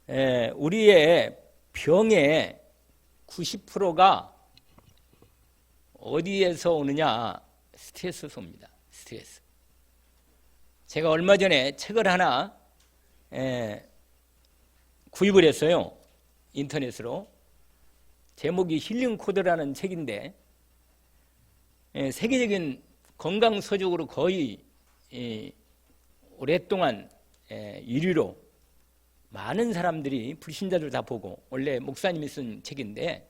우리의 병의 90%가 어디에서 오느냐? 스트레스에서 옵니다. 스트레스. 제가 얼마 전에 책을 하나 구입을 했어요. 인터넷으로. 제목이 힐링 코드라는 책인데 세계적인 건강 서적으로 거의 오랫동안 1위로 많은 사람들이 불신자들 다 보고, 원래 목사님이 쓴 책인데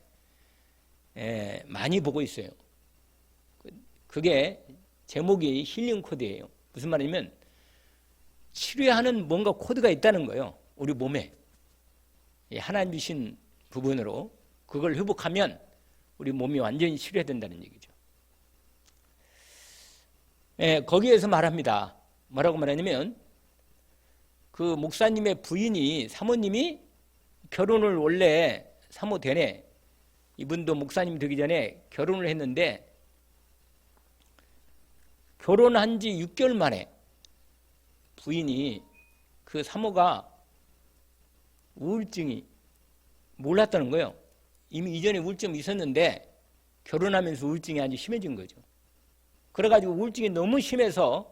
많이 보고 있어요. 그게 제목이 힐링 코드예요. 무슨 말이냐면 치료하는 뭔가 코드가 있다는 거예요. 우리 몸에 하나님 주신 부분으로 그걸 회복하면 우리 몸이 완전히 치료된다는 얘기죠. 거기에서 말합니다. 뭐라고 말하냐면 그 목사님의 부인이, 사모님이 결혼을 원래 사모 되네, 이분도 목사님 되기 전에 결혼을 했는데 결혼한 지 6개월 만에 부인이, 그 사모가 우울증이 몰랐다는 거예요. 이미 이전에 우울증이 있었는데 결혼하면서 우울증이 아주 심해진 거죠. 그래가지고 우울증이 너무 심해서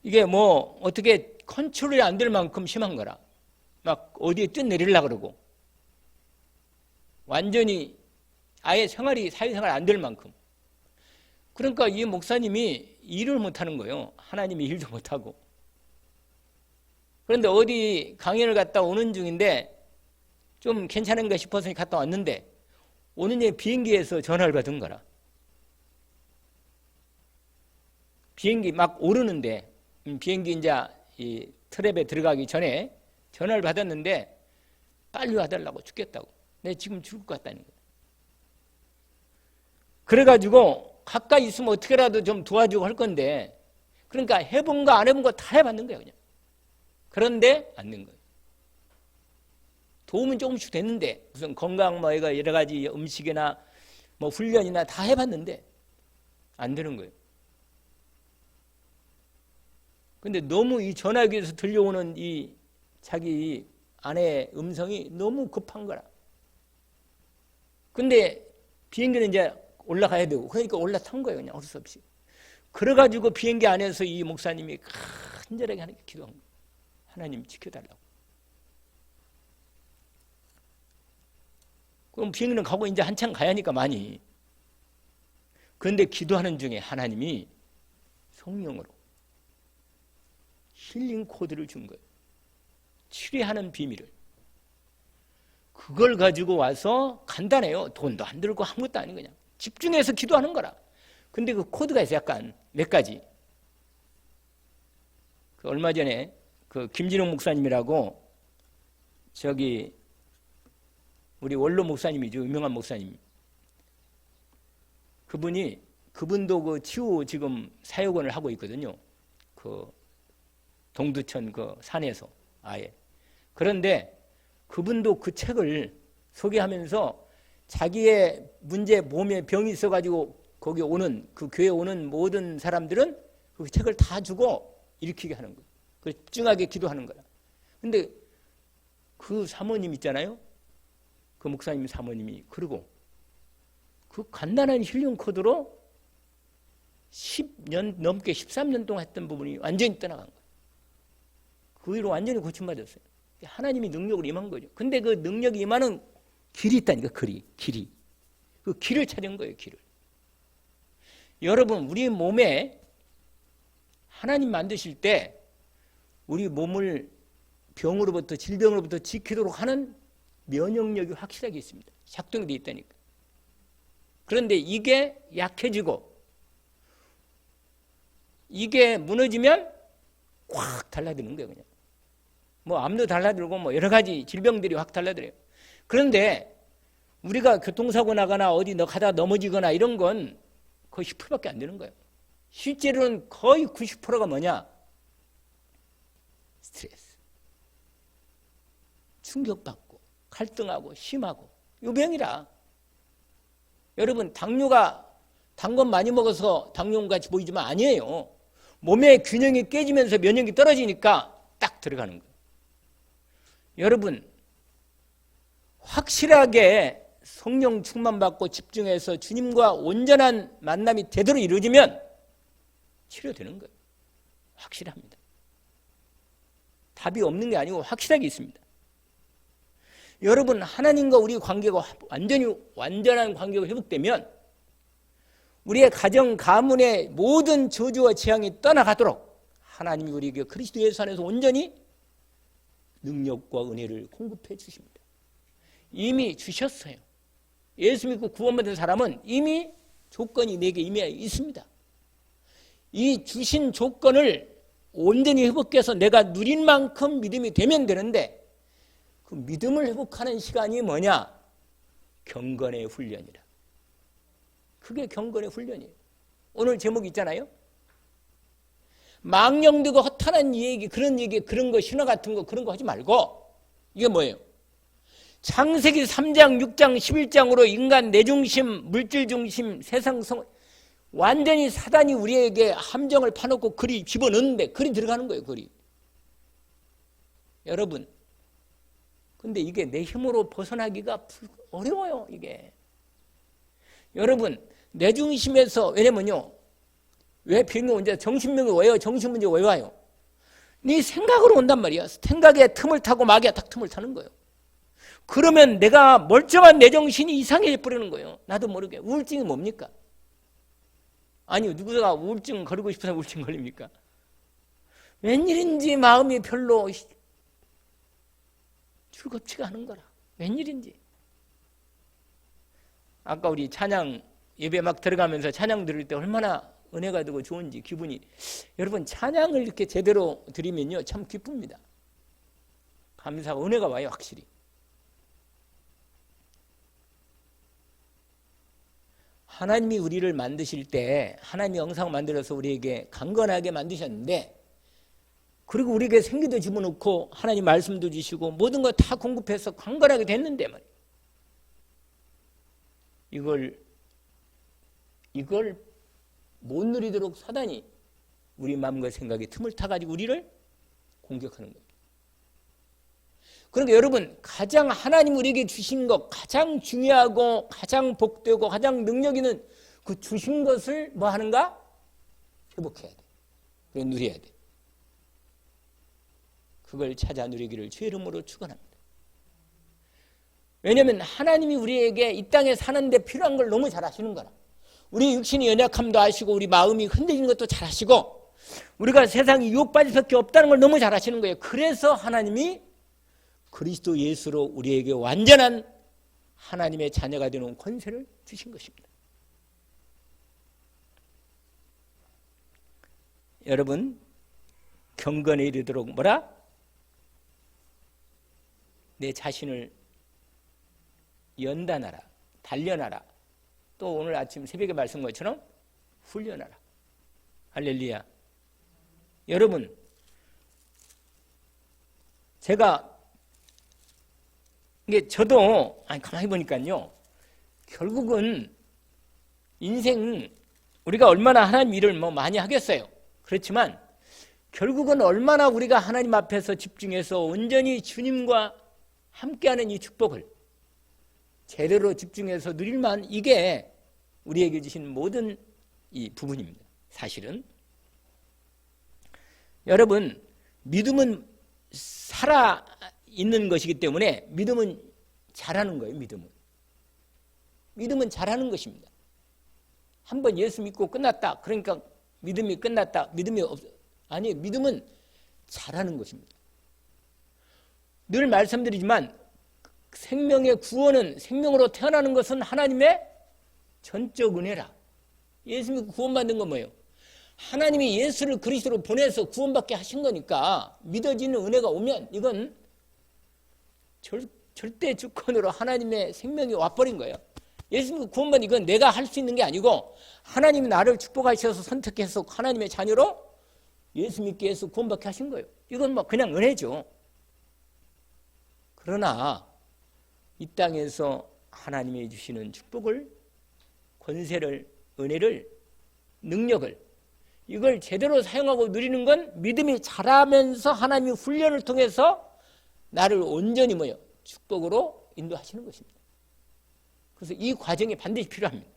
이게 뭐 어떻게 컨트롤이 안 될 만큼 심한 거라. 막 어디에 뛰어내리려고 그러고 완전히 아예 사회생활이 안 될 만큼. 그러니까 이 목사님이 일을 못하는 거예요. 하나님이 일도 못하고. 그런데 어디 강연을 갔다 오는 중인데 좀 괜찮은가 싶어서 갔다 왔는데 오는 에 비행기에서 전화를 받은 거라. 비행기 막 오르는데 비행기 이제 이 트랩에 들어가기 전에 전화를 받았는데 빨리 와달라고, 죽겠다고. 내가 지금 죽을 것 같다는 거예요. 그래가지고 가까이 있으면 어떻게라도 좀 도와주고 할 건데, 그러니까 해본 거 안 해본 거 다 해봤는 거예요, 그냥. 그런데 안 된 거예요. 도움은 조금씩 됐는데 무슨 건강 뭐 여러 가지 음식이나 뭐 훈련이나 다 해봤는데 안 되는 거예요. 근데 너무 이 전화기에서 들려오는 이 자기 아내의 음성이 너무 급한 거라. 근데 비행기는 이제 올라가야 되고, 그러니까 올라탄 거예요, 그냥 어쩔 수 없이. 그래가지고 비행기 안에서 이 목사님이 간절하게 하나님께 기도한 거예요. 하나님 지켜달라고. 그럼 비행기는 가고 이제 한참 가야 하니까 많이. 그런데 기도하는 중에 하나님이 성령으로 힐링 코드를 준 거예요. 치료하는 비밀을. 그걸 가지고 와서 간단해요. 돈도 안 들고 아무것도 아닌 그냥 집중해서 기도하는 거라. 근데 그 코드가 있어요. 약간 몇 가지. 그 얼마 전에 그 김진웅 목사님이라고 저기 우리 원로 목사님이죠. 유명한 목사님. 그분도 그 치유 지금 사역원을 하고 있거든요. 그 동두천 그 산에서 아예. 그런데 그분도 그 책을 소개하면서 자기의 문제, 몸에 병이 있어가지고 거기 오는, 그 교회에 오는 모든 사람들은 그 책을 다 주고 일으키게 하는 거예요. 그 집중하게 기도하는 거야. 근데 그 사모님 있잖아요. 그 목사님 사모님이 그러고 그 간단한 힐링 코드로 10년 넘게 13년 동안 했던 부분이 완전히 떠나간 거예요. 그 위로 완전히 고침받았어요. 하나님이 능력으로 임한 거죠. 근데 그 능력이 임하는 길이 있다니까, 길이. 그 길을 찾은 거예요, 길을. 여러분, 우리 몸에 하나님 만드실 때 우리 몸을 병으로부터, 질병으로부터 지키도록 하는 면역력이 확실하게 있습니다. 작동이 되어 있다니까. 그런데 이게 약해지고 이게 무너지면 확 달라드는 거예요, 그냥. 뭐 암도 달라들고 뭐 여러 가지 질병들이 확 달라들어요. 그런데 우리가 교통사고 나거나 어디 가다가 넘어지거나 이런 건 거의 10%밖에 안 되는 거예요. 실제로는 거의 90%가 뭐냐? 스트레스. 충격받고 갈등하고 심하고 요 병이라. 여러분, 당뇨가 단 건 많이 먹어서 당뇨같이 보이지만 아니에요. 몸의 균형이 깨지면서 면역이 떨어지니까 딱 들어가는 거예요. 여러분, 확실하게 성령 충만받고 집중해서 주님과 온전한 만남이 되도록 이루어지면 치료되는 거예요. 확실합니다. 답이 없는 게 아니고 확실하게 있습니다. 여러분, 하나님과 우리 관계가 완전한 관계가 회복되면 우리의 가정, 가문의 모든 저주와 재앙이 떠나가도록 하나님이 우리에게 그리스도 예수 안에서 온전히 능력과 은혜를 공급해 주십니다. 이미 주셨어요. 예수 믿고 구원받은 사람은 이미 조건이 내게 이미 있습니다. 이 주신 조건을 온전히 회복해서 내가 누린 만큼 믿음이 되면 되는데, 그 믿음을 회복하는 시간이 뭐냐? 경건의 훈련이라. 그게 경건의 훈련이에요. 오늘 제목 있잖아요. 망령되고 허탄한 얘기, 그런 거 신화 같은 거 그런 거 하지 말고, 이게 뭐예요? 창세기 3장, 6장, 11장으로 인간 내중심, 물질중심, 세상성, 완전히 사단이 우리에게 함정을 파놓고 글이 집어넣는데 글이 들어가는 거예요. 글이. 여러분, 근데 이게 내 힘으로 벗어나기가 어려워요. 이게. 여러분, 내중심에서, 왜냐면요, 왜 병이 온다? 정신병이 왜요? 정신문제 왜 와요? 네 생각으로 온단 말이야. 생각에 틈을 타고 마귀가 딱 틈을 타는 거예요. 그러면 내가 멀쩡한 내 정신이 이상해져 버리는 거예요. 나도 모르게. 우울증이 뭡니까? 아니, 누구가 우울증 걸리고 싶어서 우울증 걸립니까? 웬일인지 마음이 별로 즐겁지가 않은 거라. 웬일인지. 아까 우리 찬양 예배 막 들어가면서 찬양 들을 때 얼마나 은혜가 되고 좋은지 기분이. 여러분, 찬양을 이렇게 제대로 드리면요, 참 기쁩니다. 감사가, 은혜가 와요, 확실히. 하나님이 우리를 만드실 때 하나님이 영상 만들어서 우리에게 강건하게 만드셨는데, 그리고 우리에게 생기도 집어넣고 하나님 말씀도 주시고 모든 거 다 공급해서 강건하게 됐는데 말이에요. 이걸 못 누리도록 사단이 우리 마음과 생각에 틈을 타가지고 우리를 공격하는 거예요. 그러니까 여러분, 가장 하나님 우리에게 주신 것, 가장 중요하고 가장 복되고 가장 능력 있는 그 주신 것을 뭐 하는가? 회복해야 돼. 그걸 누려야 돼. 그걸 찾아 누리기를 주의 이름으로 축원합니다. 왜냐하면 하나님이 우리에게 이 땅에 사는데 필요한 걸 너무 잘 아시는 거라. 우리 육신의 연약함도 아시고 우리 마음이 흔들리는 것도 잘 아시고 우리가 세상에 유혹받을 수밖에 없다는 걸 너무 잘 아시는 거예요. 그래서 하나님이 그리스도 예수로 우리에게 완전한 하나님의 자녀가 되는 권세를 주신 것입니다. 여러분, 경건에 이르도록 뭐라? 내 자신을 연단하라, 단련하라. 또 오늘 아침 새벽에 말씀 것처럼 훈련하라. 할렐루야. 여러분, 제가 이게 저도 가만히 보니까요, 결국은 인생 우리가 얼마나 하나님 일을 많이 하겠어요. 그렇지만 결국은 얼마나 우리가 하나님 앞에서 집중해서 온전히 주님과 함께하는 이 축복을 제대로 집중해서 누릴만, 이게 우리에게 주신 모든 이 부분입니다. 사실은 여러분, 믿음은 살아 있는 것이기 때문에 믿음은 잘하는 거예요. 믿음은 잘하는 것입니다. 한번 예수 믿고 끝났다, 그러니까 믿음이 끝났다, 믿음이 아니, 믿음은 잘하는 것입니다. 늘 말씀드리지만 생명의 구원은, 생명으로 태어나는 것은 하나님의 전적 은혜라. 예수 믿고 구원받는 건 뭐예요? 하나님이 예수를 그리스도로 보내서 구원받게 하신 거니까 믿어지는 은혜가 오면 이건 절대 주권으로 하나님의 생명이 와버린 거예요. 예수 믿고 구원받는, 이건 내가 할 수 있는 게 아니고 하나님이 나를 축복하셔서 선택해서 하나님의 자녀로 예수 믿게 해서 구원받게 하신 거예요. 이건 그냥 은혜죠. 그러나 이 땅에서 하나님이 주시는 축복을, 권세를, 은혜를, 능력을 이걸 제대로 사용하고 누리는 건 믿음이 자라면서 하나님이 훈련을 통해서 나를 온전히 뭐요? 축복으로 인도하시는 것입니다. 그래서 이 과정이 반드시 필요합니다.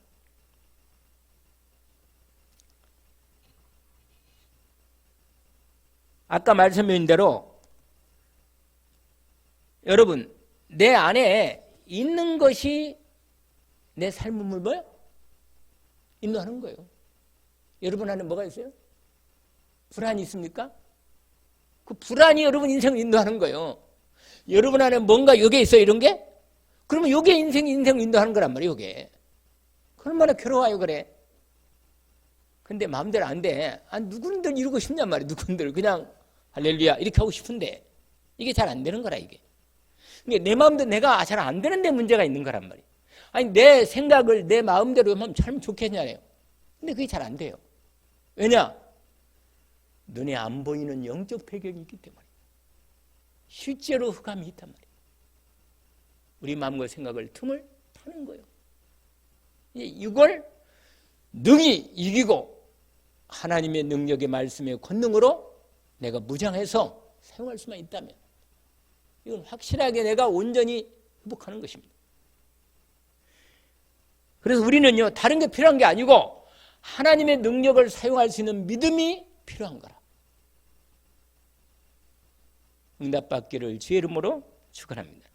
아까 말씀드린 대로 여러분 내 안에 있는 것이 내 삶을 뭐요? 인도하는 거예요. 여러분 안에 뭐가 있어요? 불안이 있습니까? 그 불안이 여러분 인생을 인도하는 거예요. 여러분 안에 뭔가 요게 있어요, 이런 게? 그러면 요게 인생을 인도하는 거란 말이에요, 요게. 얼마나 괴로워요, 그래. 근데 마음대로 안 돼. 누군들 이루고 싶냔 말이에요, 누군들. 그냥 할렐루야, 이렇게 하고 싶은데. 이게 잘 안 되는 거라, 이게. 내 마음대로 내가 잘 안 되는데 문제가 있는 거란 말이에요. 아니, 내 생각을 내 마음대로 하면 참 좋겠냐래요. 근데 그게 잘 안 돼요. 왜냐? 눈에 안 보이는 영적 배경이 있기 때문에. 실제로 흑암이 있단 말이에요. 우리 마음과 생각을 틈을 타는 거예요. 이걸 능히 이기고 하나님의 능력의 말씀의 권능으로 내가 무장해서 사용할 수만 있다면 이건 확실하게 내가 온전히 회복하는 것입니다. 그래서 우리는요, 다른 게 필요한 게 아니고 하나님의 능력을 사용할 수 있는 믿음이 필요한 거라. 응답받기를 주의 이름으로 축원합니다.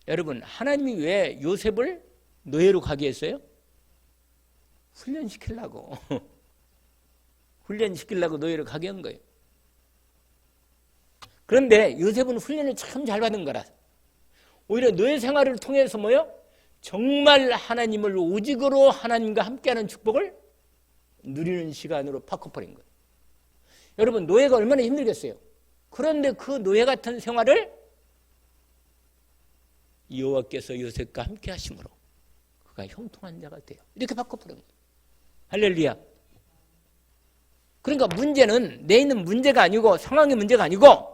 여러분, 하나님이 왜 요셉을 노예로 가게 했어요? 훈련시키려고. 훈련시키려고 노예로 가게 한 거예요. 그런데 요셉은 훈련을 참 잘 받은 거라. 오히려 노예 생활을 통해서 뭐요? 정말 하나님을 오직으로 하나님과 함께하는 축복을 누리는 시간으로 바꿔버린 거예요. 여러분, 노예가 얼마나 힘들겠어요? 그런데 그 노예 같은 생활을 여호와께서 요셉과 함께 하심으로 그가 형통한 자가 돼요. 이렇게 바꿔버린 거예요. 할렐루야. 그러니까 문제는 내 있는 문제가 아니고 상황의 문제가 아니고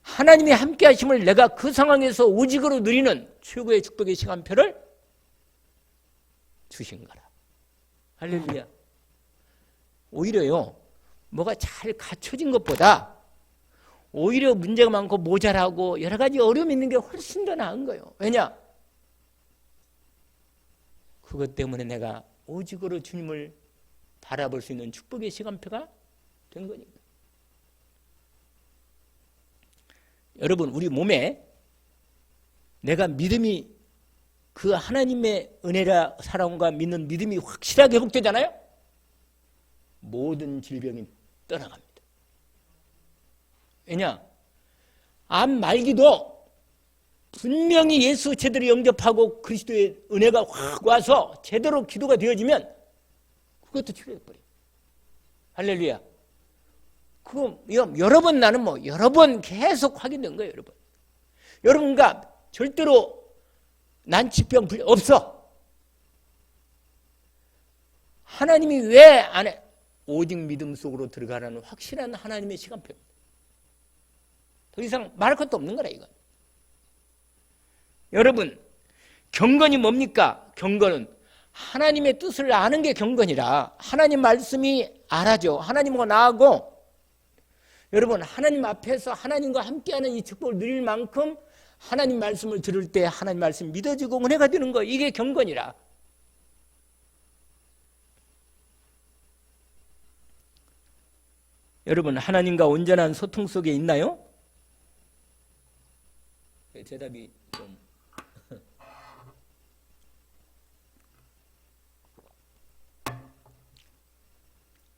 하나님이 함께 하심을 내가 그 상황에서 오직으로 누리는 최고의 축복의 시간표를 주신 거라. 할렐루야. 오히려요, 뭐가 잘 갖춰진 것보다 오히려 문제가 많고 모자라고 여러 가지 어려움이 있는 게 훨씬 더 나은 거예요. 왜냐? 그것 때문에 내가 오직으로 주님을 바라볼 수 있는 축복의 시간표가 된 거니까. 여러분, 우리 몸에 내가 믿음이 그 하나님의 은혜라 사랑과 믿는 믿음이 확실하게 회복되잖아요. 모든 질병이 떠나갑니다. 왜냐? 암 말기도 분명히 예수 제대로 영접하고 그리스도의 은혜가 확 와서 제대로 기도가 되어지면 그것도 치료해버려요. 할렐루야. 그거 여러 번 나는 여러 번 계속 확인된 거예요, 여러분. 여러분과 절대로 난치병 없어. 하나님이 왜 안 해? 오직 믿음 속으로 들어가라는 확실한 하나님의 시간표입니다. 더 이상 말할 것도 없는 거라, 이건. 여러분, 경건이 뭡니까? 경건은 하나님의 뜻을 아는 게 경건이라 하나님 말씀이 알아죠. 하나님과 나하고 여러분, 하나님 앞에서 하나님과 함께하는 이 축복을 누릴 만큼 하나님 말씀을 들을 때 하나님 말씀 믿어지고 은혜가 되는 거, 이게 경건이라. 여러분, 하나님과 온전한 소통 속에 있나요? 대답이 좀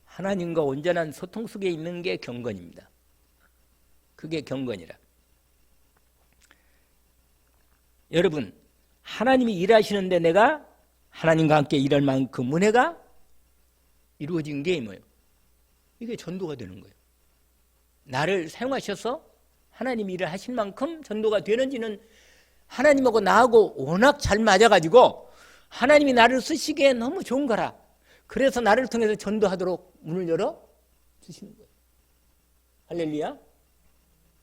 하나님과 온전한 소통 속에 있는 게 경건입니다. 그게 경건이라. 여러분, 하나님이 일하시는데 내가 하나님과 함께 일할 만큼 은혜가 이루어진 게 뭐예요? 이게 전도가 되는 거예요. 나를 사용하셔서 하나님이 일을 하실 만큼 전도가 되는지는 하나님하고 나하고 워낙 잘 맞아가지고 하나님이 나를 쓰시기에 너무 좋은 거라. 그래서 나를 통해서 전도하도록 문을 열어 주시는 거예요. 할렐루야.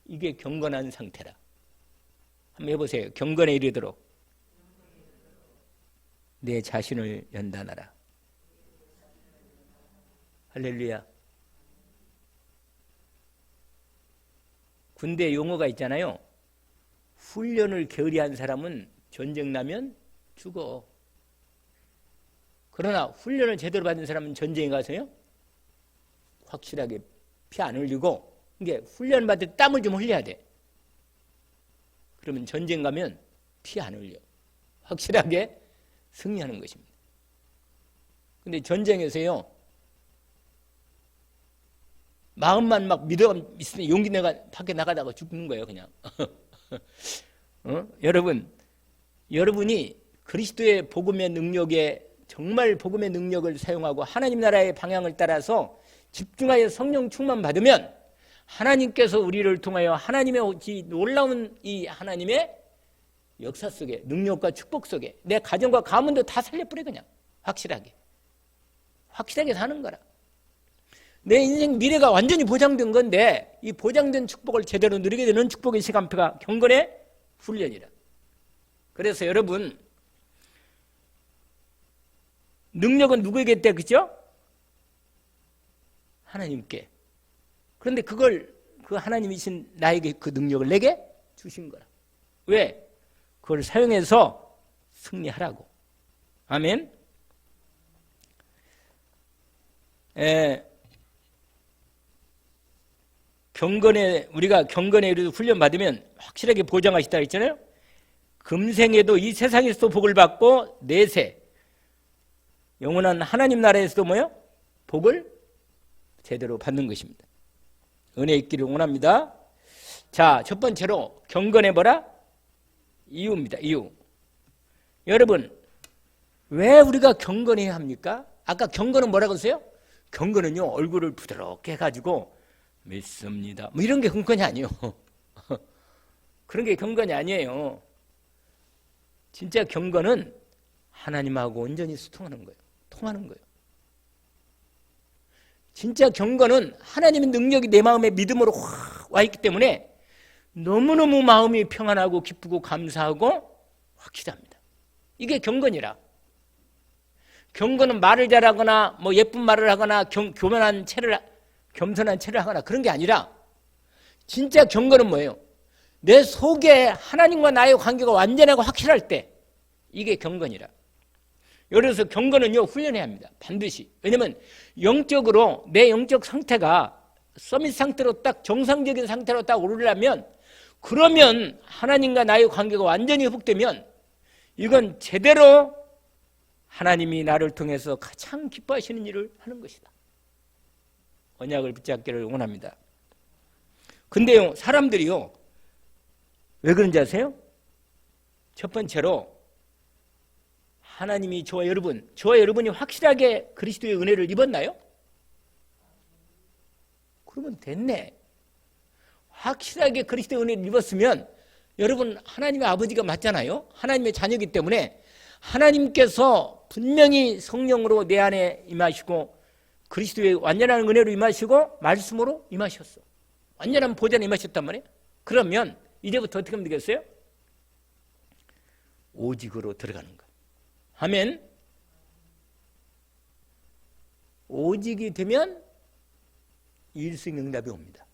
이게 경건한 상태라. 한번 해보세요. 경건에 이르도록 내 자신을 연단하라. 할렐루야. 군대 용어가 있잖아요. 훈련을 게으리한 사람은 전쟁 나면 죽어. 그러나 훈련을 제대로 받은 사람은 전쟁에 가서요 확실하게 피 안 흘리고, 이게 훈련 받을 때 땀을 좀 흘려야 돼. 그러면 전쟁 가면 피 안 흘려. 확실하게 승리하는 것입니다. 근데 전쟁에서요 마음만 막 믿어 있으면 용기 내가 밖에 나가다가 죽는 거예요, 그냥. 여러분이 그리스도의 복음의 능력에 정말 복음의 능력을 사용하고 하나님 나라의 방향을 따라서 집중하여 성령 충만 받으면 하나님께서 우리를 통하여 하나님의 놀라운 이 하나님의 역사 속에, 능력과 축복 속에 내 가정과 가문도 다 살려버려. 그냥 확실하게 사는 거라. 내 인생 미래가 완전히 보장된 건데 이 보장된 축복을 제대로 누리게 되는 축복의 시간표가 경건의 훈련이라. 그래서 여러분, 능력은 누구에게 있대, 그죠? 하나님께. 그런데 그걸 그 하나님이신 나에게 그 능력을 내게 주신 거라. 왜? 그걸 사용해서 승리하라고. 아멘. 우리가 경건에 이르도 훈련 받으면 확실하게 보장하시다 했잖아요. 금생에도 이 세상에서도 복을 받고 내세 영원한 하나님 나라에서도 뭐요? 복을 제대로 받는 것입니다. 은혜 있기를 원합니다. 자, 첫 번째로 경건의 뭐라? 이유입니다. 이유. 여러분, 왜 우리가 경건해야 합니까? 아까 경건은 뭐라고 했어요? 경건은요 얼굴을 부드럽게 해가지고 믿습니다 뭐 이런 게 경건이 아니에요. 그런 게 경건이 아니에요. 진짜 경건은 하나님하고 온전히 소통하는 거예요. 통하는 거예요. 진짜 경건은 하나님의 능력이 내 마음에 믿음으로 확 와 있기 때문에 너무너무 마음이 평안하고 기쁘고 감사하고 확실합니다. 이게 경건이라. 경건은 말을 잘하거나 뭐 예쁜 말을 하거나 겸손한 체를 하거나 그런 게 아니라 진짜 경건은 뭐예요? 내 속에 하나님과 나의 관계가 완전하고 확실할 때 이게 경건이라. 예를 들어서 경건은요 훈련해야 합니다. 반드시. 왜냐하면 영적으로 내 영적 상태가 서밋 상태로 딱 정상적인 상태로 딱 오르려면, 그러면 하나님과 나의 관계가 완전히 회복되면 이건 제대로 하나님이 나를 통해서 가장 기뻐하시는 일을 하는 것이다. 언약을 붙잡기를 원합니다. 근데요 사람들이요 왜 그런지 아세요? 첫 번째로 하나님이 저와 여러분이 확실하게 그리스도의 은혜를 입었나요? 그러면 됐네. 확실하게 그리스도의 은혜를 입었으면 여러분 하나님의 아버지가 맞잖아요. 하나님의 자녀이기 때문에 하나님께서 분명히 성령으로 내 안에 임하시고 그리스도의 완전한 은혜로 임하시고 말씀으로 임하셨어. 완전한 보좌에 임하셨단 말이에요. 그러면 이제부터 어떻게 하면 되겠어요? 오직으로 들어가는 거예요. 아멘. 오직이 되면 일수응답이 옵니다.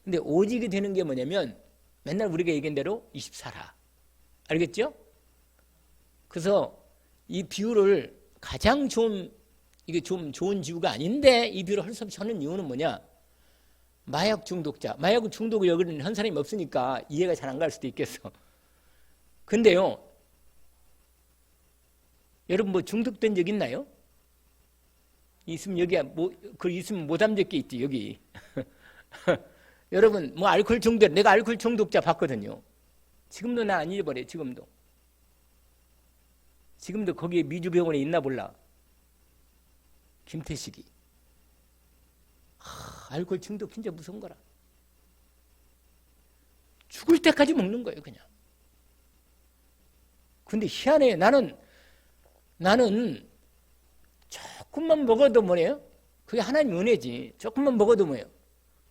근데 오직이 되는 게 뭐냐면 맨날 우리가 얘기한 대로 24라. 알겠죠? 그래서 이 비유를 가장 이게 좀 좋은 비유가 아닌데 이 비유를 할 수 없이 하는 이유는 뭐냐? 마약 중독을 여기는 한 사람이 없으니까 이해가 잘 안 갈 수도 있겠어. 근데요, 여러분 뭐 중독된 적 있나요? 있으면 여기야 있으면 모담적 게 있지 여기. 여러분 뭐 알코올 중독, 내가 알코올 중독자 봤거든요. 지금도 나 안 잊어버려. 지금도 거기에 미주병원에 있나 몰라. 김태식이. 알코올 중독 진짜 무서운 거라. 죽을 때까지 먹는 거예요 그냥. 근데 희한해. 나는 조금만 먹어도 뭐예요? 그게 하나님 은혜지. 조금만 먹어도 뭐예요?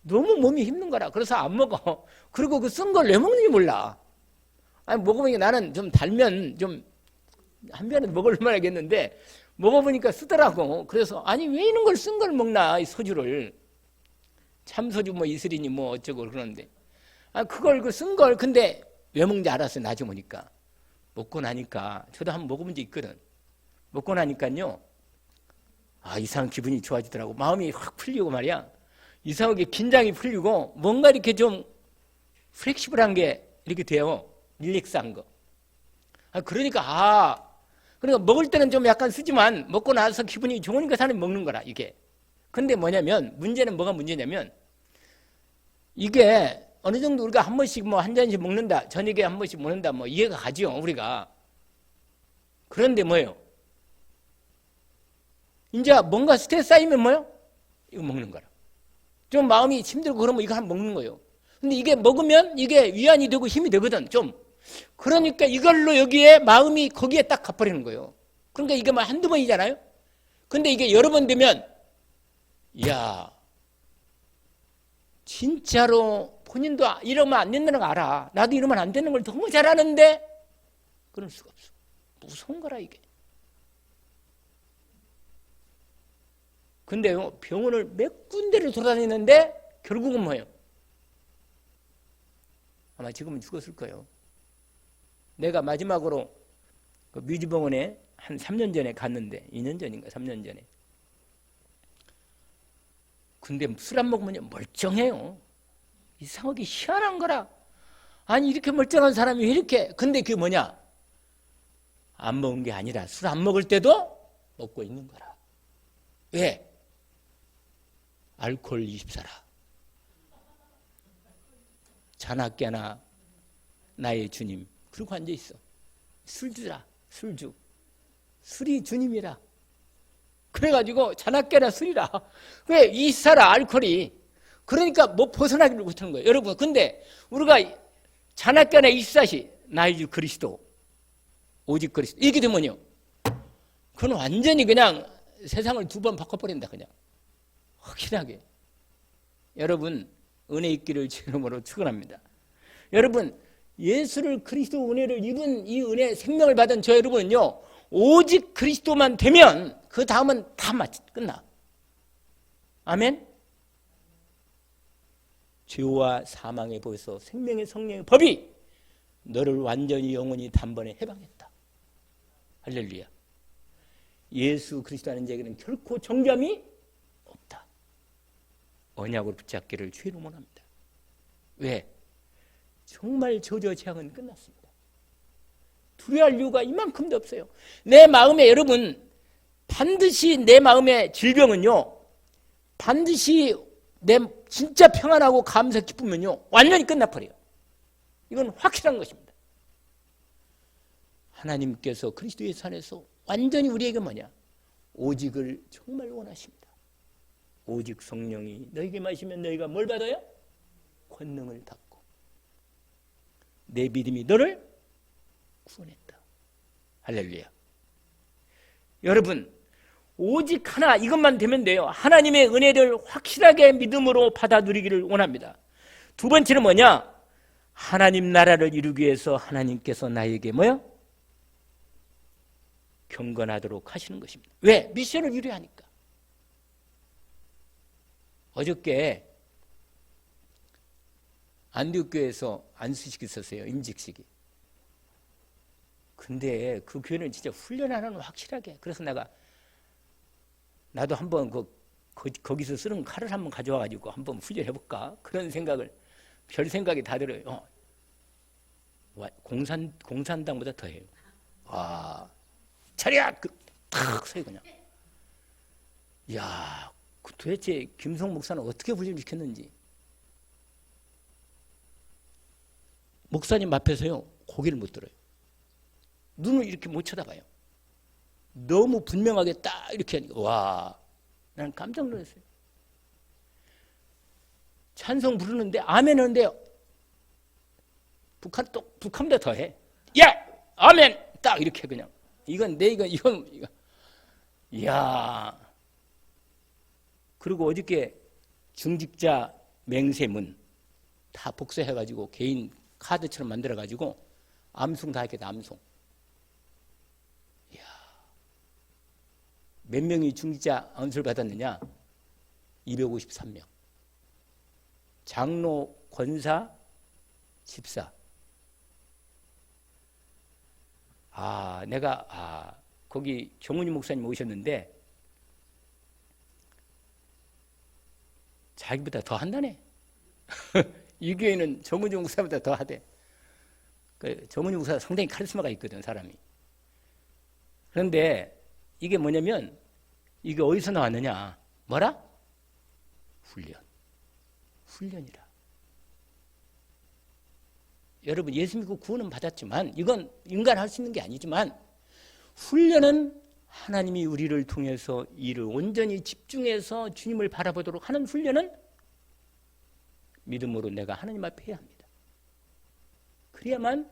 너무 몸이 힘든 거라. 그래서 안 먹어. 그리고 그 쓴 걸 왜 먹는지 몰라. 아니 먹으면 나는 좀 달면 좀 한 변은 먹을만 하겠는데 먹어보니까 쓰더라고. 그래서 아니 왜 이런 걸 쓴 걸 먹나, 이 소주를. 참소주 뭐 이슬이니 뭐 어쩌고 그러는데, 아 그걸 그 쓴 걸 근데 왜 먹는지 알았어요. 나중에 보니까. 먹고 나니까 저도 한번 먹어본 적 있거든. 먹고 나니까요, 아 이상 기분이 좋아지더라고. 마음이 확 풀리고 말이야. 이상하게 긴장이 풀리고 뭔가 이렇게 좀 플렉시블한 게 이렇게 돼요. 릴렉스한 거. 아 그러니까 먹을 때는 좀 약간 쓰지만 먹고 나서 기분이 좋으니까 사람이 먹는 거라 이게. 근데 뭐냐면 문제는 뭐가 문제냐면 이게 어느 정도 우리가 한 번씩 뭐 한 잔씩 먹는다, 저녁에 한 번씩 먹는다, 뭐 이해가 가죠 우리가. 그런데 뭐예요? 이제 뭔가 스트레스 쌓이면 뭐예요? 이거 먹는 거라. 좀 마음이 힘들고 그러면 이거 한번 먹는 거예요. 근데 이게 먹으면 이게 위안이 되고 힘이 되거든 좀. 그러니까 이걸로 여기에 마음이 거기에 딱 가버리는 거예요. 그러니까 이게 뭐 한두 번이잖아요. 근데 이게 여러 번 되면 야 진짜로 본인도 이러면 안 된다는 거 알아. 나도 이러면 안 되는 걸 너무 잘 아는데 그럴 수가 없어. 무서운 거라 이게. 근데요, 병원을 몇 군데를 돌아다니는데 결국은 뭐예요? 아마 지금은 죽었을 거예요. 내가 마지막으로 그 뮤지병원에 한 3년 전에 갔는데, 2년 전인가 3년 전에. 근데 술 안 먹으면 멀쩡해요. 이상하게 희한한 거라. 아니 이렇게 멀쩡한 사람이 왜 이렇게. 근데 그게 뭐냐? 안 먹은 게 아니라 술 안 먹을 때도 먹고 있는 거라. 왜? 알코올 24라. 자나깨나 나의 주님. 그러고 앉아있어. 술주라. 술주. 술이 주님이라. 그래가지고 자나깨나 술이라. 왜? 24라 알코올이. 그러니까 뭐 벗어나기를 못하는 거예요. 여러분 근데 우리가 자나깨나 24시 나의 주 그리스도 오직 그리스도 이게 되면요, 그건 완전히 그냥 세상을 두 번 바꿔버린다. 그냥 확실하게. 여러분 은혜 있기를 주 이름으로 축원합니다. 여러분 예수를 그리스도 은혜를 입은 이 은혜 생명을 받은 저 여러분은요, 오직 그리스도만 되면 그 다음은 다 끝나. 아멘. 죄와 사망의 법에서 생명의 성령의 법이 너를 완전히 영원히 단번에 해방했다. 할렐루야. 예수 그리스도 아는 자에게는 결코 정죄함이 없다. 언약으로 붙잡기를 주의 이름으로 합니다. 왜? 정말 저주와 재앙은 끝났습니다. 두려워할 이유가 이만큼도 없어요. 내 마음에, 여러분 반드시 내 마음의 질병은요, 반드시 내 진짜 평안하고 감사 기쁘면요 완전히 끝나버려요. 이건 확실한 것입니다. 하나님께서 그리스도 예수 안에서 완전히 우리에게 뭐냐? 오직을 정말 원하십니다. 오직 성령이 너에게 마시면 너희가 뭘 받아요? 권능을 받고 내 믿음이 너를 구원했다. 할렐루야. 여러분 오직 하나 이것만 되면 돼요. 하나님의 은혜를 확실하게 믿음으로 받아 누리기를 원합니다. 두 번째는 뭐냐? 하나님 나라를 이루기 위해서 하나님께서 나에게 뭐요? 경건하도록 하시는 것입니다. 왜? 미션을 이루어야 하니까. 어저께 안디옥교회에서 안수식이 있었어요. 임직식이. 근데 그 교회는 진짜 훈련하는 확실하게. 그래서 나도 한번 거기서 쓰는 칼을 한번 가져와가지고 한번 훈련해볼까? 그런 생각을, 별 생각이 다 들어요. 공산당보다 더해요. 와, 차렷! 탁 서요, 그냥. 이야, 도대체 김성 목사는 어떻게 훈련시켰는지. 목사님 앞에서요, 고개를 못 들어요. 눈을 이렇게 못 쳐다봐요. 너무 분명하게 딱 이렇게 하니까, 와, 나는 깜짝 놀랐어요. 찬송 부르는데, 아멘 하는데, 북한보다 더해. 야! 아멘! 딱 이렇게 그냥. 이건. 이야. 그리고 어저께 중직자 맹세문 다 복사해가지고 개인 카드처럼 만들어가지고 암송 다 이렇게 암송. 이야. 몇 명이 중직자 안수를 받았느냐? 253명. 장로, 권사, 집사. 내가 거기 정훈이 목사님 오셨는데 자기보다 더 한다네. 이 교회는 정훈이 목사보다 더 하대. 정훈이 목사가 상당히 카리스마가 있거든, 사람이. 그런데 이게 뭐냐면 이게 어디서 나왔느냐? 뭐라? 훈련이라. 여러분, 예수 믿고 구원은 받았지만 이건 인간 할 수 있는 게 아니지만 훈련은 하나님이 우리를 통해서 이를 온전히 집중해서 주님을 바라보도록 하는 훈련은 믿음으로 내가 하나님 앞에 해야 합니다. 그래야만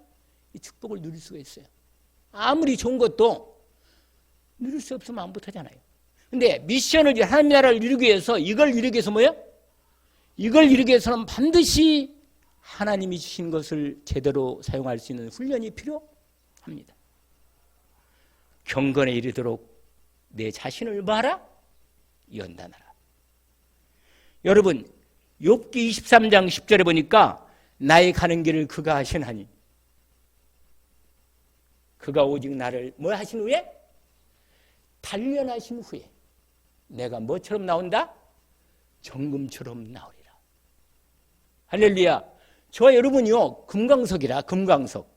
이 축복을 누릴 수가 있어요. 아무리 좋은 것도 누릴 수 없으면 안 못하잖아요. 근데 미션을, 하나님 나라를 이루기 위해서, 이걸 이루기 위해서 뭐예요? 이걸 이루기 위해서는 반드시 하나님이 주신 것을 제대로 사용할 수 있는 훈련이 필요합니다. 경건에 이르도록 내 자신을 뭐하라? 연단하라. 여러분, 욥기 23장 10절에 보니까 나의 가는 길을 그가 하시나니 그가 오직 나를 뭐 하신 후에? 단련하신 후에 내가 뭐처럼 나온다? 정금처럼 나오리라. 할렐루야. 저와 여러분이요, 금강석이라. 금강석.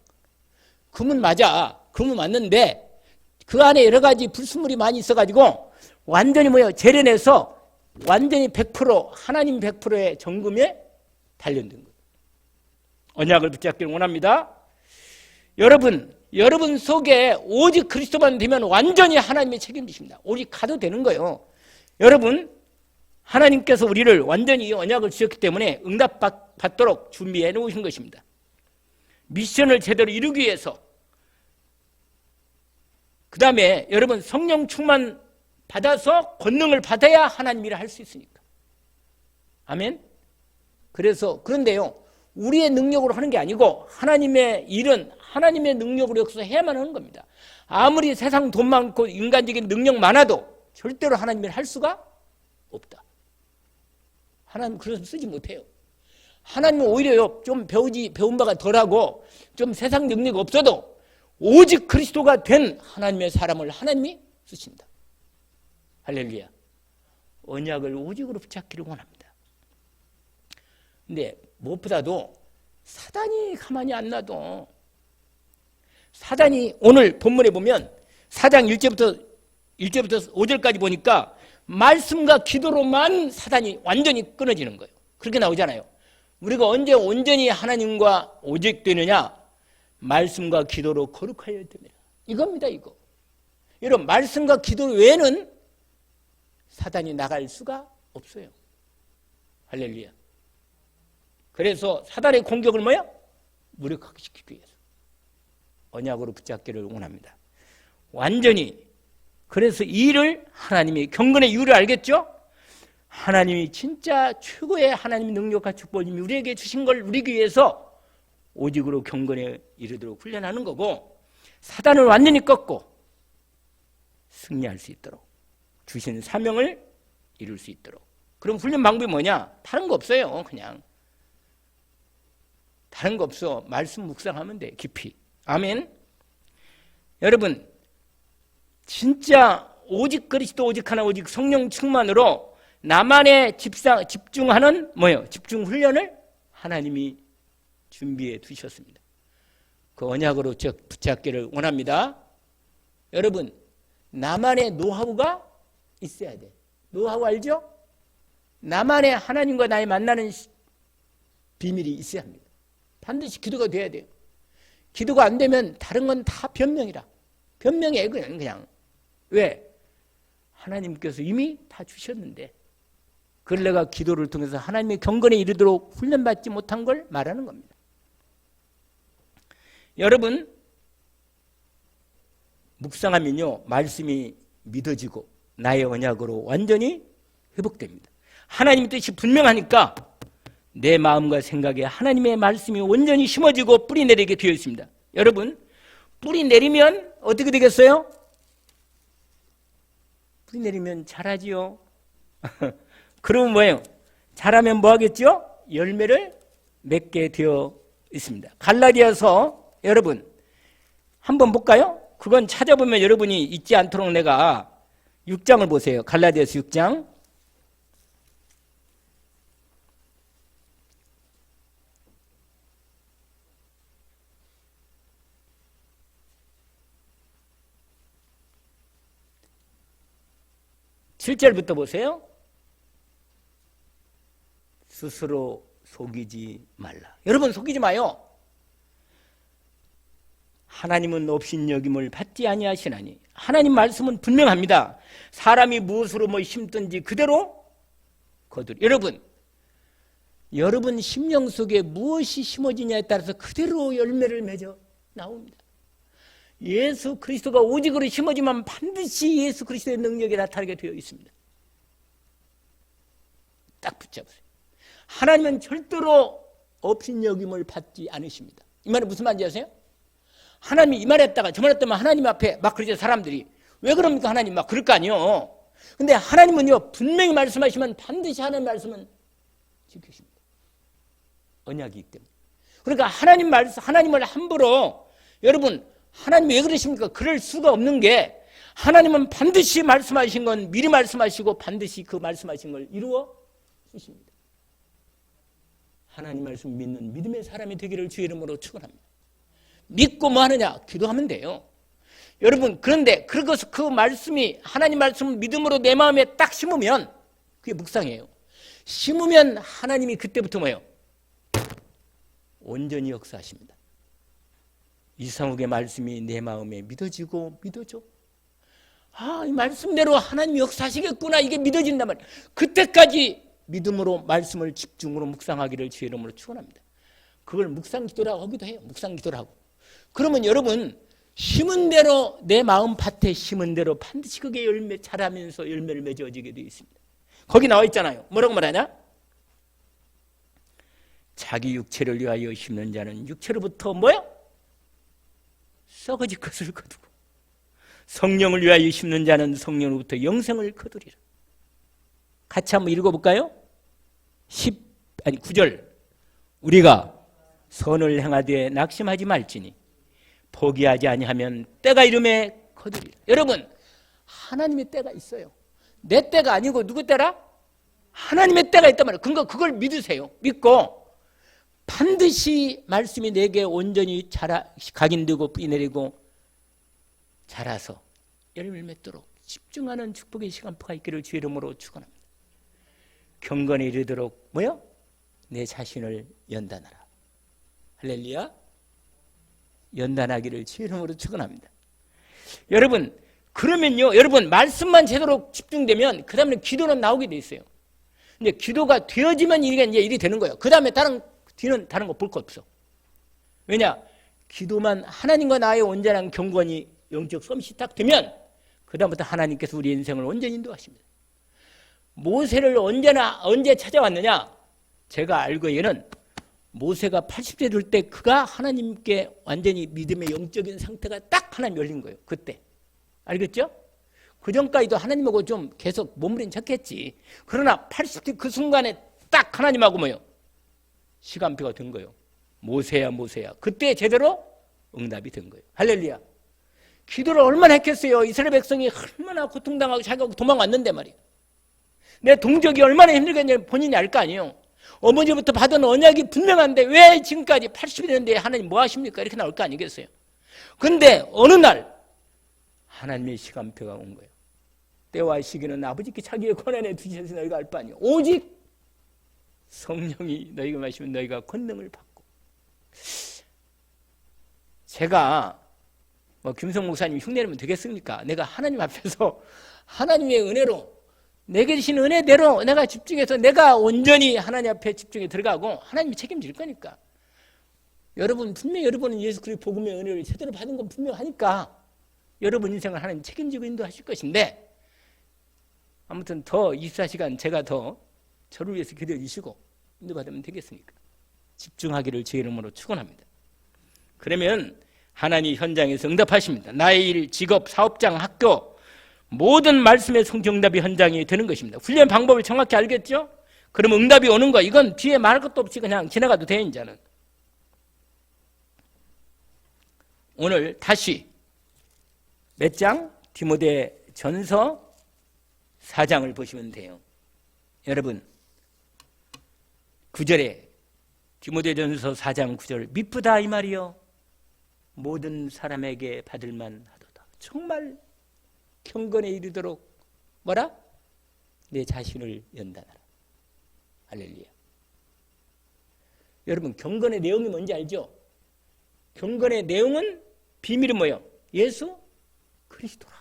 금은 맞아. 금은 맞는데 그 안에 여러 가지 불순물이 많이 있어가지고 완전히 뭐예요? 재련해서 완전히 100% 하나님 100%의 정금에 단련된 거예요. 언약을 붙잡기를 원합니다. 여러분 속에 오직 그리스도만 되면 완전히 하나님의 책임지십니다. 오직 가도 되는 거예요. 여러분, 하나님께서 우리를 완전히 언약을 주셨기 때문에 응답받도록 준비해 놓으신 것입니다. 미션을 제대로 이루기 위해서. 그 다음에 여러분, 성령 충만 받아서 권능을 받아야 하나님 일을 할 수 있으니까. 아멘. 그런데요, 우리의 능력으로 하는 게 아니고 하나님의 일은 하나님의 능력으로 역사 해야만 하는 겁니다. 아무리 세상 돈 많고 인간적인 능력 많아도 절대로 하나님 일을 할 수가 없다. 하나님 그래서 쓰지 못해요. 하나님은 오히려요, 좀 배운 바가 덜하고 좀 세상 능력이 없어도 오직 그리스도가 된 하나님의 사람을 하나님이 쓰신다. 할렐루야. 언약을 오직으로 붙잡기를 원합니다. 근데 무엇보다도 사단이 가만히 안 놔둬. 사단이 오늘 본문에 보면 4장 1절부터 5절까지 보니까 말씀과 기도로만 사단이 완전히 끊어지는 거예요. 그렇게 나오잖아요. 우리가 언제 온전히 하나님과 오직되느냐? 말씀과 기도로 거룩하여야 됩니다. 이겁니다, 이거. 여러분, 말씀과 기도 외에는 사단이 나갈 수가 없어요. 할렐루야. 그래서 사단의 공격을 뭐야? 무력화시키기 위해서 언약으로 붙잡기를 원합니다. 완전히. 그래서 이 일을 하나님이, 경건의 이유를 알겠죠? 하나님이 진짜 최고의 하나님의 능력과 축복을 우리에게 주신 걸 누리기 위해서 오직으로 경건에 이르도록 훈련하는 거고, 사단을 완전히 꺾고 승리할 수 있도록 주신 사명을 이룰 수 있도록. 그럼 훈련 방법이 뭐냐? 다른 거 없어요. 그냥 다른 거 없어. 말씀 묵상하면 돼. 깊이. 아멘. 여러분, 진짜 오직 그리스도, 오직 하나, 오직 성령 충만으로 나만의 집중하는 뭐예요? 집중 훈련을 하나님이 준비해 두셨습니다. 그 언약으로 붙잡기를 원합니다. 여러분, 나만의 노하우가 있어야 돼. 노하우 알죠? 나만의 하나님과 나의 만나는 비밀이 있어야 합니다. 반드시 기도가 돼야 돼요. 기도가 안 되면 다른 건 다 변명이라. 변명이에요, 그냥. 왜? 하나님께서 이미 다 주셨는데 그걸 내가 기도를 통해서 하나님의 경건에 이르도록 훈련받지 못한 걸 말하는 겁니다. 여러분, 묵상하면요, 말씀이 믿어지고 나의 언약으로 완전히 회복됩니다. 하나님의 뜻이 분명하니까 내 마음과 생각에 하나님의 말씀이 온전히 심어지고 뿌리 내리게 되어 있습니다. 여러분, 뿌리 내리면 어떻게 되겠어요? 뿌리 내리면 자라지요. 그러면 뭐예요? 자라면 뭐 하겠죠? 열매를 맺게 되어 있습니다. 갈라디아서 여러분 한번 볼까요? 그건 찾아보면 여러분이 잊지 않도록 내가 6장을 보세요. 갈라디아서 6장. (7절부터) 보세요. 스스로 속이지 말라. 여러분 속이지 마요. 하나님은 업신여김을 받지 아니하시나니. 하나님 말씀은 분명합니다. 사람이 무엇으로 뭐 심든지 그대로 거두리. 여러분 심령 속에 무엇이 심어지냐에 따라서 그대로 열매를 맺어 나옵니다. 예수 그리스도가 오직으로 심어지면 반드시 예수 그리스도의 능력이 나타나게 되어 있습니다. 딱 붙잡으세요. 하나님은 절대로 업신여김을 받지 않으십니다. 이 말은 무슨 말인지 아세요? 하나님이 이 말했다가 저 말했다면 하나님 앞에 막 그러죠. 사람들이 왜 그럽니까? 하나님 막 그럴 거 아니에요. 근데 하나님은요 분명히 말씀하시면 반드시 하나님 말씀은 지키십니다. 언약이기 때문에. 그러니까 하나님을 함부로 여러분 하나님이 왜 그러십니까? 그럴 수가 없는 게 하나님은 반드시 말씀하신 건 미리 말씀하시고 반드시 그 말씀하신 걸 이루어 주십니다. 하나님 말씀 믿는 믿음의 사람이 되기를 주의 이름으로 축원합니다. 믿고 뭐 하느냐? 기도하면 돼요. 여러분 그런데 그 말씀이 하나님 말씀을 믿음으로 내 마음에 딱 심으면 그게 묵상이에요. 심으면 하나님이 그때부터 뭐예요? 온전히 역사하십니다. 이상욱의 말씀이 내 마음에 믿어지고 믿어져. 이 말씀대로 하나님이 역사하시겠구나. 이게 믿어진단 말이에요. 그때까지 믿음으로 말씀을 집중으로 묵상하기를 주의 이름으로 축원합니다. 그걸 묵상기도라고 하기도 해요. 묵상기도라고. 그러면 여러분 심은 대로 내 마음 밭에 심은 대로 반드시 그게 자라면서 열매를 맺어지게 되어 있습니다. 거기 나와 있잖아요. 뭐라고 말하냐? 자기 육체를 위하여 심는 자는 육체로부터 뭐요? 썩어질 것을 거두고 성령을 위하여 심는 자는 성령으로부터 영생을 거두리라. 같이 한번 읽어볼까요? 9절 우리가 선을 행하되 낙심하지 말지니 포기하지 아니하면 때가 이름에 거두리라. 여러분 하나님의 때가 있어요. 내 때가 아니고 누구 때라? 하나님의 때가 있단 말이에요. 그러니까 그걸 믿으세요. 믿고 반드시 말씀이 내게 온전히 각인되고 뿌리 내리고 자라서 열매를 맺도록 집중하는 축복의 시간표가 있기를 주의 이름으로 축원합니다. 경건에 이르도록 뭐요? 내 자신을 연단하라. 할렐루야. 연단하기를 주의 이름으로 축원합니다. 여러분 그러면요 여러분 말씀만 제대로 집중되면 그 다음에 기도는 나오게 돼 있어요. 근데 기도가 되어지면 이게 이제 일이 되는 거예요. 그 다음에 뒤는 다른 거 볼 거 없어. 왜냐? 기도만 하나님과 나의 온전한 경건이 영적 썸밋이 딱 되면 그 다음부터 하나님께서 우리 인생을 온전히 인도하십니다. 모세를 언제 찾아왔느냐? 제가 알기에는 모세가 80세 될 때 그가 하나님께 완전히 믿음의 영적인 상태가 딱 하나님 열린 거예요. 그때. 알겠죠? 그 전까지도 하나님하고 좀 계속 몸부림 쳤겠지. 그러나 80세 그 순간에 딱 하나님하고 뭐예요? 시간표가 된 거예요. 모세야. 그때 제대로 응답이 된 거예요. 할렐루야. 기도를 얼마나 했겠어요. 이스라엘 백성이 얼마나 고통당하고 자기가 도망왔는데 말이에요. 내 동족이 얼마나 힘들겠냐 본인이 알 거 아니에요. 어머니부터 받은 언약이 분명한데 왜 지금까지 80이 되는데 하나님 뭐 하십니까? 이렇게 나올 거 아니겠어요. 근데 어느 날 하나님의 시간표가 온 거예요. 때와 시기는 아버지께 자기의 권한에 두셔서 너희가 알 바 아니에요. 오직 성령이 너희가 마시면 너희가 권능을 받고. 제가 김성 목사님 흉내내면 되겠습니까? 내가 하나님 앞에서 하나님의 은혜로 내게 주신 은혜대로 내가 집중해서 내가 온전히 하나님 앞에 집중해 들어가고 하나님이 책임질 거니까. 분명히 여러분은 예수 그리스도 복음의 은혜를 제대로 받은 건 분명하니까 여러분 인생을 하나님 책임지고 인도하실 것인데 아무튼 더 24시간 제가 더 저를 위해서 기도해 주시고 인도받으면 되겠습니까? 집중하기를 제 이름으로 축원합니다. 그러면 하나님 현장에서 응답하십니다. 나의 일, 직업, 사업장, 학교 모든 말씀의 성정답이 현장이 되는 것입니다. 훈련 방법을 정확히 알겠죠? 그럼 응답이 오는 거 이건 뒤에 말할 것도 없이 그냥 지나가도 돼. 이제는 오늘 다시 몇 장? 디모데전서 4장을 보시면 돼요. 여러분 9절에 디모데전서 4장 9절 미쁘다 이 말이요 모든 사람에게 받을만 하도다. 정말 경건에 이르도록 뭐라? 내 자신을 연단하라. 할렐루야. 여러분 경건의 내용이 뭔지 알죠? 경건의 내용은 비밀은 뭐예요? 예수 그리스도라.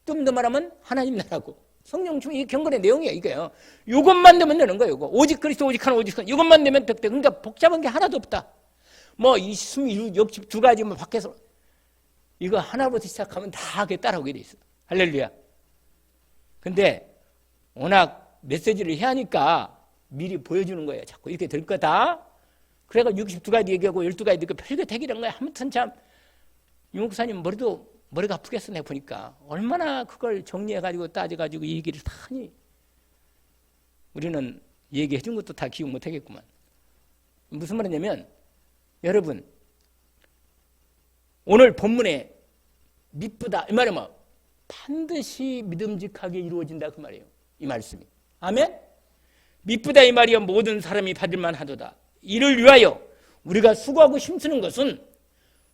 좀 더 말하면 하나님 나라고 성령 충만. 이게 경건의 내용이에요. 이거요. 이것만 되면 되는 거예요. 이거. 오직 그리스도 오직 하나 오직 하나. 이것만 되면 득돼. 그러니까 복잡한 게 하나도 없다. 뭐 62가지 뭐 밖에서 이거 하나부터 시작하면 다 하게 따라오게 돼 있어. 할렐루야. 근데 워낙 메시지를 해야 하니까 미리 보여주는 거예요. 자꾸 이렇게 될 거다. 그래가 62가지 얘기하고 12가지 얘기하고 별게 되기란 거야. 아무튼 참 유 목사님 머리가 아프겠어. 내가 보니까 얼마나 그걸 정리해가지고 따져가지고 이 얘기를 다 하니 우리는 얘기해 준 것도 다 기억 못하겠구만. 무슨 말이냐면 여러분 오늘 본문에 미쁘다 이 말이 뭐 반드시 믿음직하게 이루어진다 그 말이에요. 이 말씀이. 아멘. 미쁘다 이 말이요 모든 사람이 받을만 하도다. 이를 위하여 우리가 수고하고 힘쓰는 것은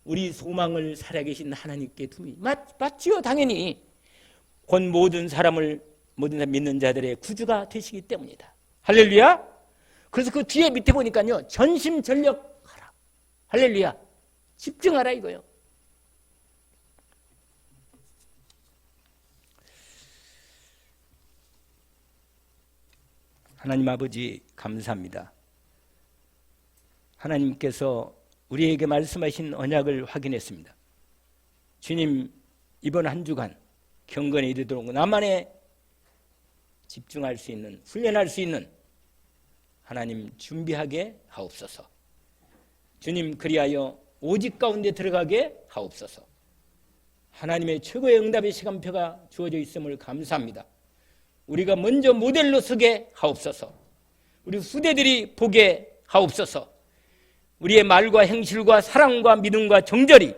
우리 소망을 살아계신 하나님께 둠이 맞지요. 당연히 곧 모든 사람 믿는 자들의 구주가 되시기 때문이다. 할렐루야. 그래서 그 뒤에 밑에 보니까요 전심전력하라. 할렐루야. 집중하라 이거요. 하나님 아버지 감사합니다. 하나님께서 우리에게 말씀하신 언약을 확인했습니다. 주님 이번 한 주간 경건에 이르도록 나만의 집중할 수 있는 훈련할 수 있는 하나님 준비하게 하옵소서. 주님 그리하여 오직 가운데 들어가게 하옵소서. 하나님의 최고의 응답의 시간표가 주어져 있음을 감사합니다. 우리가 먼저 모델로 서게 하옵소서. 우리 후대들이 보게 하옵소서. 우리의 말과 행실과 사랑과 믿음과 정절이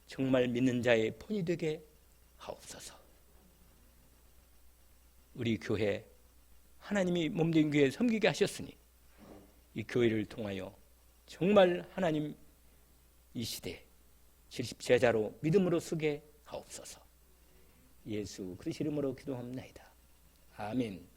정말 믿는 자의 본이 되게 하옵소서. 우리 교회 하나님이 몸된 교회 섬기게 하셨으니 이 교회를 통하여 정말 하나님 이 시대 70제자로 믿음으로 서게 하옵소서. 예수 그리스도 이름으로 기도합니다. 아멘.